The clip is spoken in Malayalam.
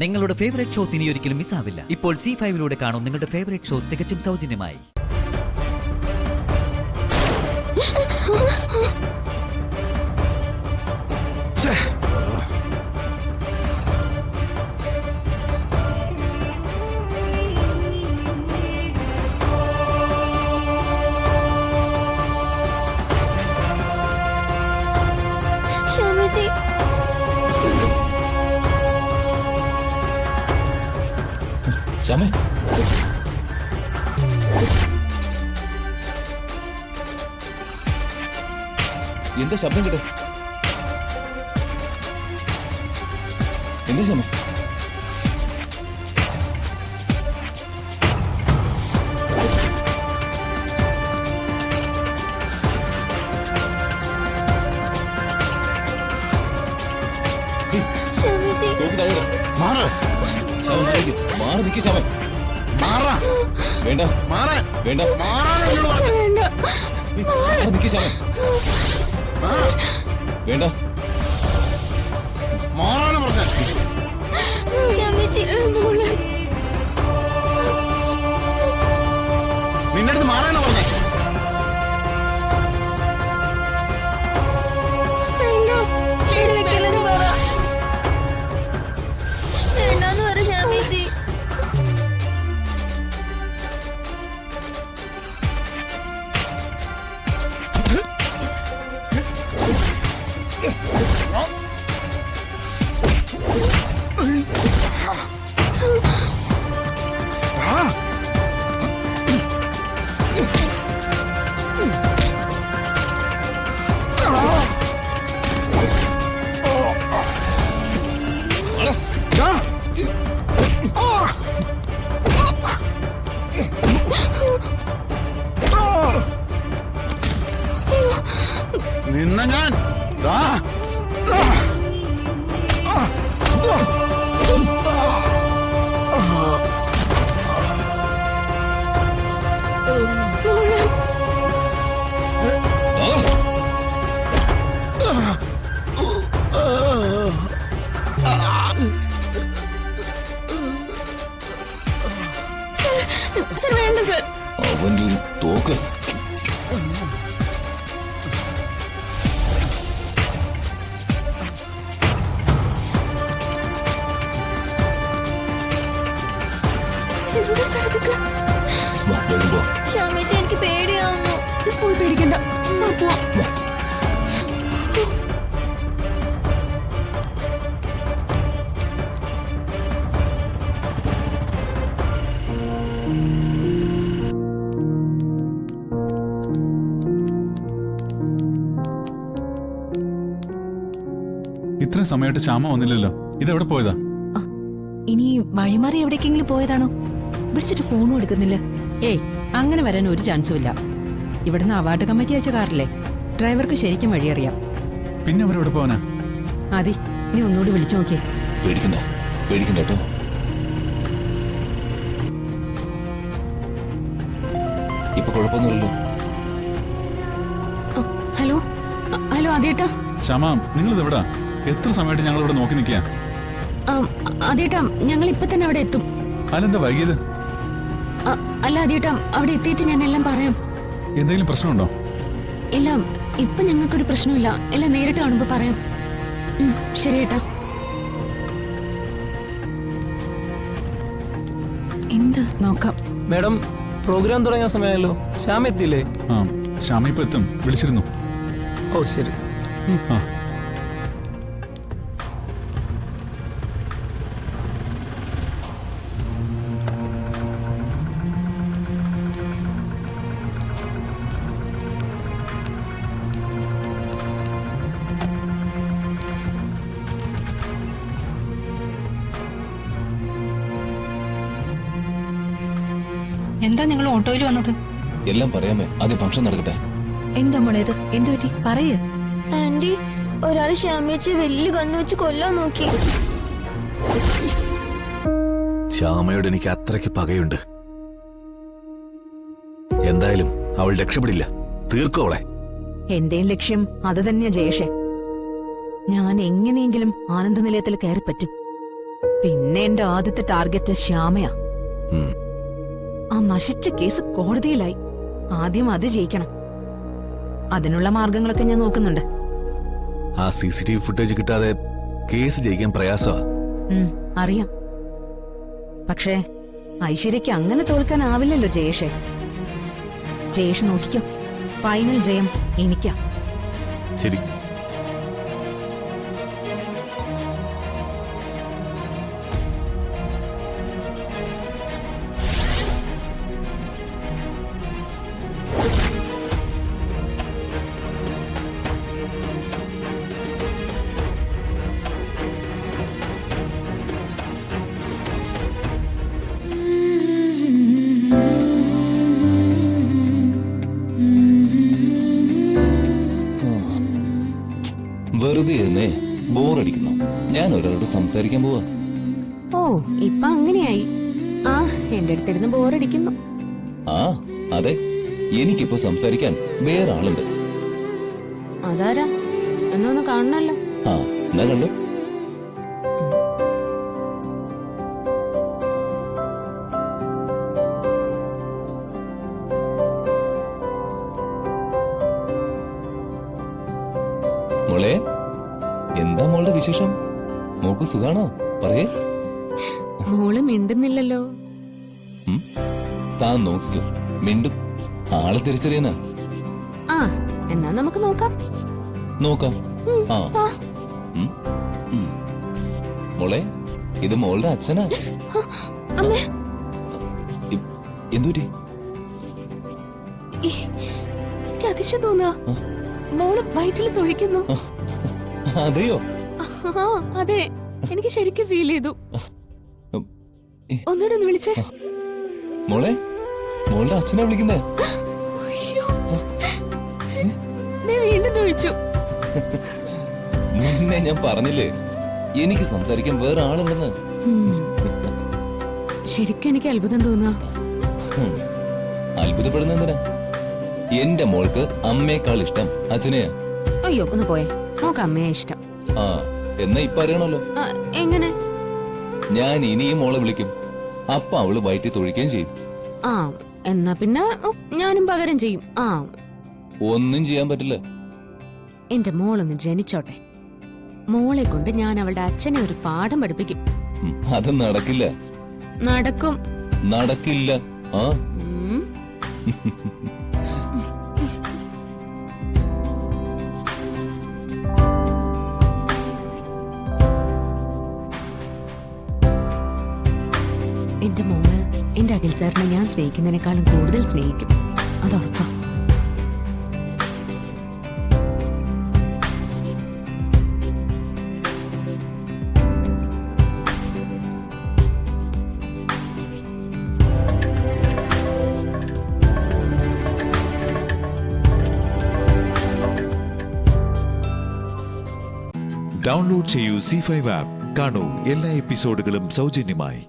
നിങ്ങളുടെ ഫേവറേറ്റ് ഷോസ് ഇനി ഒരിക്കലും മിസ്സാവില്ല. ഇപ്പോൾ C5 കാണും നിങ്ങളുടെ ഫേവറേറ്റ് ഷോസ് തികച്ചും സൗജന്യമായി. ശ്യാമേച്ചി, ശ്യാമേ, എന്താ ശബ്ദം കേട്ടെ? എന്താ ശ്യാമേ? ശ്യാമേച്ചി, മാറി നിൽക്ക് ശ്യാമേ. വേണ്ട വേണ്ട, വേണ്ട. മാറി നിൽക്ക് ശ്യാമേ. വേണ്ട, ശ്യാമേച്ചി, നിന്റെ അടുത്ത് മാറാനോ പറഞ്ഞേ? ഇവിടെ നിൽക്കല്ലെന്ന് പറ. വേണ്ടാന്ന് പറ ശ്യാമേച്ചി. നിന്ന ഞാൻ സർ, വേണ്ട സർ. അവന്റെ ഒരു തോക്ക്. എന്താ സർ ഇതൊക്കെ? വാ, വേഗം പോ. ശ്യാമേച്ചി, എനിക്ക് പേടിയാവുന്നു. ഇപ്പോൾ പേടിക്കണ്ട, വാ പോവാം. വാ. ഇത്രയും സമയമായിട്ട് ശ്യാമ വന്നില്ലല്ലോ. ഇതെവിടെ പോയതാ? ഇനി വഴിമാറി എവിടേക്കെങ്കിലും പോയതാണോ? വിളിച്ചിട്ട് ഫോണും എടുക്കുന്നില്ല. ഏയ്, അങ്ങനെ വരാൻ ഒരു ചാൻസും ഇല്ല. ഇവിടുന്ന് അവാർഡ് കമ്മിറ്റി അയച്ച കാറില്ലേ, ഡ്രൈവർക്ക് ശരിക്കും വഴിയറിയാം. പിന്നെ അവരെവിടെ പോവാനാ? ആദി, നീ ഒന്നുകൂടി വിളിച്ചു നോക്കിയേ. പേടിക്കണ്ട, പേടിക്കണ്ട കേട്ടോ. ഇപ്പൊ കുഴപ്പമൊന്നുമില്ലല്ലോ. Hello hello ആദ്യേട്ടാ. ശ്യാമ, നിങ്ങളിത് എവിടാ? എത്ര സമയമായിട്ട് ഞങ്ങൾ ഇവിടെ നോക്കി നിൽക്കുക? ആദ്യേട്ടാ, ഞങ്ങൾ ഇപ്പൊ തന്നെ അവിടെ എത്തും. അതെന്താ വൈകിയത്? അല്ല ആദ്യേട്ടാ, അവിടെ എത്തിയിട്ട് ഞാൻ എല്ലാം പറയാം. എന്തെങ്കിലും പ്രശ്നമുണ്ടോ? ഇല്ല, ഇപ്പൊ ഞങ്ങൾക്കൊരു പ്രശ്നമില്ല. എല്ലാം നേരിട്ട് കാണുമ്പോ പറയാം. ശരി ഏട്ടാ. എന്ത് നോക്കാം. മാഡം, പ്രോഗ്രാം തുടങ്ങിയ സമയമല്ലോ. ശ്യാമ എത്തിയില്ലേ? ആ, ശ്യാമ ഇപ്പൊ എത്തും. വിളിച്ചിരുന്നു. ഓ ശരി. ആ, എന്താ നിങ്ങൾ ഓട്ടോയിൽ വന്നത്? എല്ലാം പറയാമേ, ആദ്യം ഫംഗ്ഷൻ നടക്കട്ടെ. എന്താ മോളേത്? എന്തു പറ്റി? പറയേ. ആന്റി, ഒരാള് ശ്യാമേച്ചി വലിയ കണ്ണു വെച്ച് കൊല്ലാൻ നോക്കി. ശ്യാമയോട് എനിക്ക് അത്രയ്ക്ക് പകയുണ്ട്. എന്തായാലും അവൾ രക്ഷപ്പെടില്ല. തീർക്കോളെ. എന്റെയും ലക്ഷ്യം അത് തന്നെയാ ജയേഷേ. ഞാൻ എങ്ങനെയെങ്കിലും ആനന്ദ നിലയത്തിൽ കയറി പറ്റും. പിന്നെ എന്റെ ആദ്യത്തെ ടാർഗറ്റ് ശ്യാമയാ. ഉം. ആ നശിച്ച കേസ് കോടതിയിലായി. ആദ്യം അത് ജയിക്കണം. അതിനുള്ള മാർഗങ്ങളൊക്കെ ഞാൻ നോക്കുന്നുണ്ട്. ആ CCTV ഫുട്ടേജ് കിട്ടാതെ കേസ് ജയിക്കാൻ പ്രയാസമാ. അറിയാം. പക്ഷേ ഐശ്വര്യയ്ക്ക് അങ്ങനെ തോൽക്കാനാവില്ലല്ലോ ജയേഷെ. ജയേഷ് നോക്കിക്കോ, ഫൈനൽ ജയം എനിക്കാ. ശരി. വെറുതെ ഇരുന്നേ ബോറടിക്കുന്നു. ഞാൻ ഒരാളോട് സംസാരിക്കാൻ പോവാ. ഓ ഇപ്പൊ അങ്ങനെയായി. ആ എന്റെ അടുത്തിരുന്ന് ബോറടിക്കുന്നു. ആ അതെ, എനിക്കിപ്പോ സംസാരിക്കാൻ വേറെ ആളുണ്ട്. അതാരാ? എന്നാ ഒന്ന് കാണണല്ലോ. ആ എന്നാ കണ്ടു. മോളെ, എന്താ മോളുടെ വിശേഷം? മോൾക്ക് സുഖാണോ? പറയേ. മോള് മിണ്ടുന്നില്ലല്ലോ. താൻ നോക്കിക്കോ, മിണ്ടും. ആളെ തിരിച്ചറിയാനാ. ആ എന്നാ നമുക്ക് നോക്കാം. നോക്കാം. ആ മോളെ, ഇത് മോളുടെ അച്ഛനാ. അമ്മേ, എന്തുപറ്റി? എനിക്ക് അതിശയം തോന്നുക. മോള് വയറ്റിൽ തൊഴിക്കുന്നു. അതെയോ? ആ അതെ, എനിക്ക് ശരിക്കും ഫീൽ ചെയ്തു. ഒന്നുകൂടെ ഒന്ന് വിളിച്ചേ. മോളെ, മോളുടെ അച്ഛനെ വിളിക്കുന്നേ. അയ്യോ, നീ വീണ്ടും തൊഴിച്ചു. മുന്നേ ഞാൻ പറഞ്ഞില്ലേ എനിക്ക് സംസാരിക്കാൻ വേറെ ആളുണ്ടെന്ന്. ശരിക്കും എനിക്ക് അത്ഭുതം തോന്നുക. അത്ഭുതപ്പെടുന്ന എന്തിനാ? എന്റെ മോൾക്ക് അമ്മയെക്കാൾ ഇഷ്ടം അച്ഛനെയാ. അയ്യോ ഒന്ന് പോയെ, നോക്ക് അമ്മയെ ഇഷ്ടം. ആ എന്നാ ഇപ്പൊ അറിയണല്ലോ. എങ്ങനെ? ഞാൻ ഇനിയും മോളെ വിളിക്കും. അപ്പൊ അവള് വയറ്റി തൊഴിക്കുകയും ചെയ്യും. ആ എന്നാ പിന്നെ ഞാനും പകരം ചെയ്യും. ആ ഒന്നും ചെയ്യാൻ പറ്റില്ല. എന്റെ മോളൊന്ന് ജനിച്ചോട്ടെ. മോളെ കൊണ്ട് ഞാൻ അവളുടെ അച്ഛനെ ഒരു പാഠം പഠിപ്പിക്കും. അത് നടക്കില്ല. നടക്കും. നടക്കില്ല. ആ എന്റെ മോള് എന്റെ അഖിൽ സാറിനെ ഞാൻ സ്നേഹിക്കുന്നതിനേക്കാളും കൂടുതൽ സ്നേഹിക്കും. അതുറപ്പാ. ഡൗൺലോഡ് ചെയ്യൂ C5 ആപ്പ്. കാണൂ എല്ലാ എപ്പിസോഡുകളും സൗജന്യമായി.